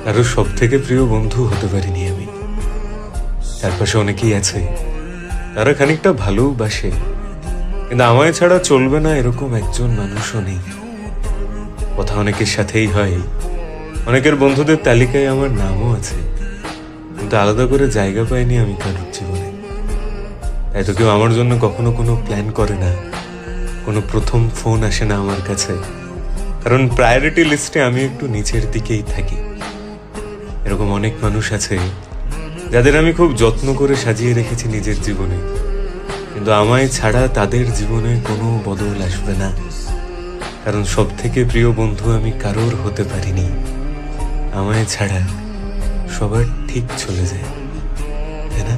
কারো সব থেকে প্রিয় বন্ধু হতে পারিনি আমি। চারপাশে অনেকেই আছে, তারা খানিকটা ভালোবাসে, কিন্তু আমায় ছাড়া চলবে না এরকম একজন মানুষও নেই। কথা অনেকের সাথেই হয়, অনেকের বন্ধুদের তালিকায় আমার নামও আছে, কিন্তু আলাদা করে জায়গা পাইনি আমি কারোর জীবনে। তাই তো কেউ আমার জন্য কখনো কোনো প্ল্যান করে না, কোনো প্রথম ফোন আসে না আমার কাছে, কারণ প্রায়োরিটি লিস্টে আমি একটু নিচের দিকেই থাকি। এরকম অনেক মানুষ আছে যাদের আমি খুব যত্ন করে সাজিয়ে রেখেছি নিজের জীবনে, কিন্তু আমায় ছাড়া তাদের জীবনে কোনো বদল আসবে না, কারণ সব থেকে প্রিয় বন্ধু আমি কারোর হতে পারিনি। আমায় ছাড়া সবার ঠিক চলে যায়, তাই না?